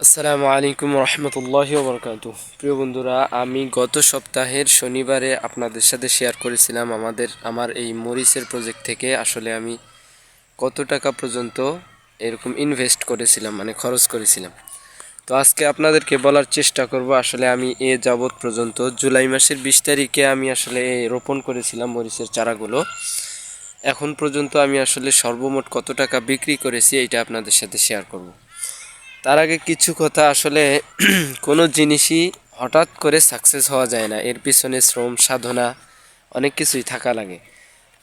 আসসালামু আলাইকুম রহমতুল্লাহি ওবরকাতুহ। প্রিয় বন্ধুরা, আমি গত সপ্তাহের শনিবারে আপনাদের সাথে শেয়ার করেছিলাম আমার এই মরিচের প্রজেক্ট থেকে আসলে আমি কত টাকা পর্যন্ত এরকম ইনভেস্ট করেছিলাম, মানে খরচ করেছিলাম। তো আজকে আপনাদেরকে বলার চেষ্টা করব আসলে আমি এ যাবৎ পর্যন্ত জুলাই মাসের 20 তারিখে আমি আসলে রোপণ করেছিলাম মরিচের চারাগুলো। এখন পর্যন্ত আমি আসলে সর্বমোট কত টাকা বিক্রি করেছি এইটা আপনাদের সাথে শেয়ার করব। তার আগে কিছু কথা, আসলে কোনো জিনিসই হঠাৎ করে সাকসেস হওয়া যায় না, এর পিছনে শ্রম সাধনা অনেক কিছুই থাকা লাগে।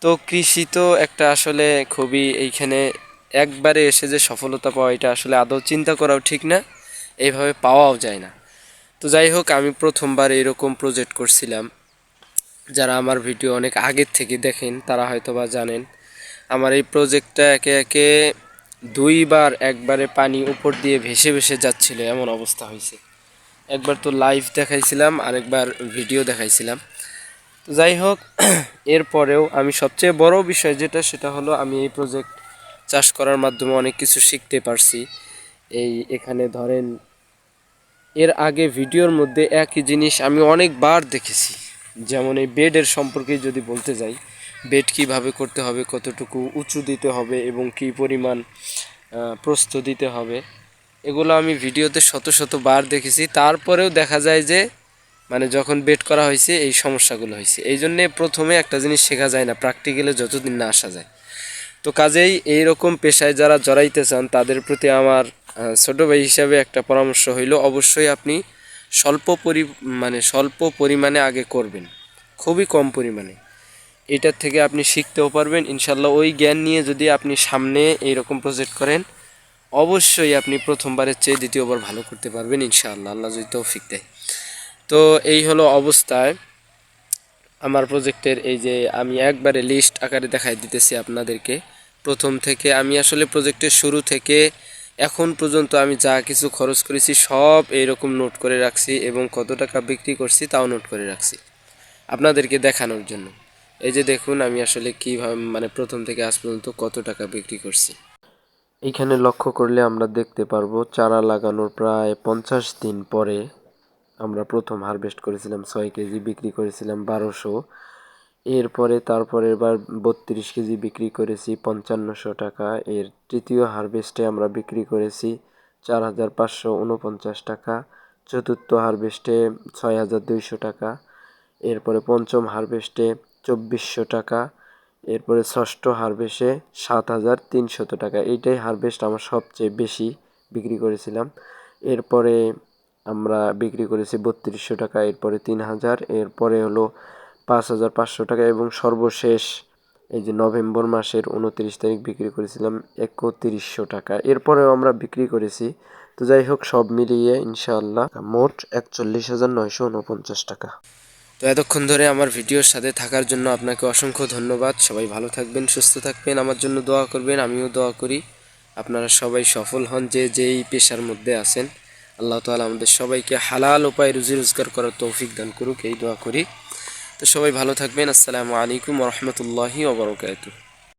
তো কৃষি তো একটা আসলে খুবই, এইখানে একবারে এসে যে সফলতা পাওয়া এটা আসলে আদৌ চিন্তা করাও ঠিক না, এইভাবে পাওয়াও যায় না। তো যাই হোক, আমি প্রথমবার এরকম প্রজেক্ট করছিলাম। যারা আমার ভিডিও অনেক আগের থেকে দেখেন তারা হয়তো বা জানেন আমার এই প্রজেক্টটা একে একে দুইবার একবারে পানি উপর দিয়ে ভেসে ভেসে যাচ্ছিল, এমন অবস্থা হয়েছে। একবার তো লাইভ দেখাইছিলাম, আরেকবার ভিডিও দেখাইছিলাম। তো যাই হোক, এরপরেও আমি সবচেয়ে বড় বিষয় যেটা, সেটা হলো আমি এই প্রজেক্ট চাষ করার মাধ্যমে অনেক কিছু শিখতে পারছি। এখানে ধরেন এর আগে ভিডিওর মধ্যে একই জিনিস আমি অনেকবার দেখেছি। যেমন এই বেডের সম্পর্কে যদি বলতে যাই, বেড কিভাবে করতে হবে, কতটুকু উঁচু দিতে হবে এবং কী পরিমাণ প্রস্থ দিতে হবে, এগুলো আমি ভিডিওতে শত শতবার দেখেছি। তারপরেও দেখা যায় যে মানে যখন বেড করা হয়েছে এই সমস্যাগুলো হয়েছে। এই জন্যে প্রথমে একটা জিনিস শেখা যায় না প্র্যাকটিক্যালে যতদিন না আসা যায়। তো কাজেই এইরকম পেশায় যারা জড়াইতে চান তাদের প্রতি আমার ছোটো ভাই হিসাবে একটা পরামর্শ হইল, অবশ্যই আপনি স্বল্প পরিমাণে আগে করবেন, খুবই কম পরিমাণে। এটার থেকে আপনি শিখতেও পারবেন ইনশাল্লাহ। ওই জ্ঞান নিয়ে যদি আপনি সামনে এইরকম প্রজেক্ট করেন, অবশ্যই আপনি প্রথমবারের চেয়ে দ্বিতীয়বার ভালো করতে পারবেন ইনশাআল্লাহ, আল্লাহ যদি তৌফিক দেয়। তো এই হলো অবস্থায় আমার প্রজেক্টের। এই যে আমি একবারে লিস্ট আকারে দেখাই দিতেছি আপনাদেরকে। প্রথম থেকে আমি আসলে প্রজেক্টের শুরু থেকে এখন পর্যন্ত আমি যা কিছু খরচ করেছি সব এইরকম নোট করে রাখছি, এবং কত টাকা বিক্রি করছি তাও নোট করে রাখছি আপনাদেরকে দেখানোর জন্য। এই যে দেখুন আমি আসলে কীভাবে, মানে প্রথম থেকে আজ পর্যন্ত কত টাকা বিক্রি করছি। এইখানে লক্ষ্য করলে আমরা দেখতে পারবো চারা লাগানোর প্রায় 50 দিন পরে আমরা প্রথম হারভেস্ট করেছিলাম 6 কেজি, বিক্রি করেছিলাম 1200। এরপরে তারপরের বার 32 কেজি বিক্রি করেছি 5500 টাকা। এর তৃতীয় হারভেস্টে আমরা বিক্রি করেছি 4549 টাকা। চতুর্থ হারভেস্টে 6200 টাকা। এরপরে পঞ্চম হারভেস্টে 2400 টাকা। এরপরে ষষ্ঠ হারভেস্টে 7300 টাকা। এইটাই হারভেস্ট আমার সবচেয়ে বেশি বিক্রি করেছিলাম। এরপরে আমরা বিক্রি করেছি 3200 টাকা, এরপরে 3000, এরপরে হলো 5500 টাকা, এবং সর্বশেষ এই যে নভেম্বর মাসের 29 তারিখ বিক্রি করেছিলাম 3100 টাকা। এরপরেও আমরা বিক্রি করেছি। তো যাই হোক, সব মিলিয়ে ইনশাআল্লাহ মোট 41,949 টাকা। তো এতক্ষণ ধরে আমার ভিডিওর সাথে থাকার জন্য আপনাকে অসংখ্য ধন্যবাদ। সবাই ভালো থাকবেন, সুস্থ থাকবেন, আমার জন্য দোয়া করবেন, আমিও দোয়া করি আপনারা সবাই সফল হন যে যেই পেশার মধ্যে আছেন। আল্লাহ তাআলা আমাদের সবাইকে হালাল উপায়ে রুজি রোজগার করার তৌফিক দান করুক, এই দোয়া করি। তো সবাই ভালো থাকবেন। আসসালামু আলাইকুম ওয়া রাহমাতুল্লাহি ওয়া বারাকাতুহু।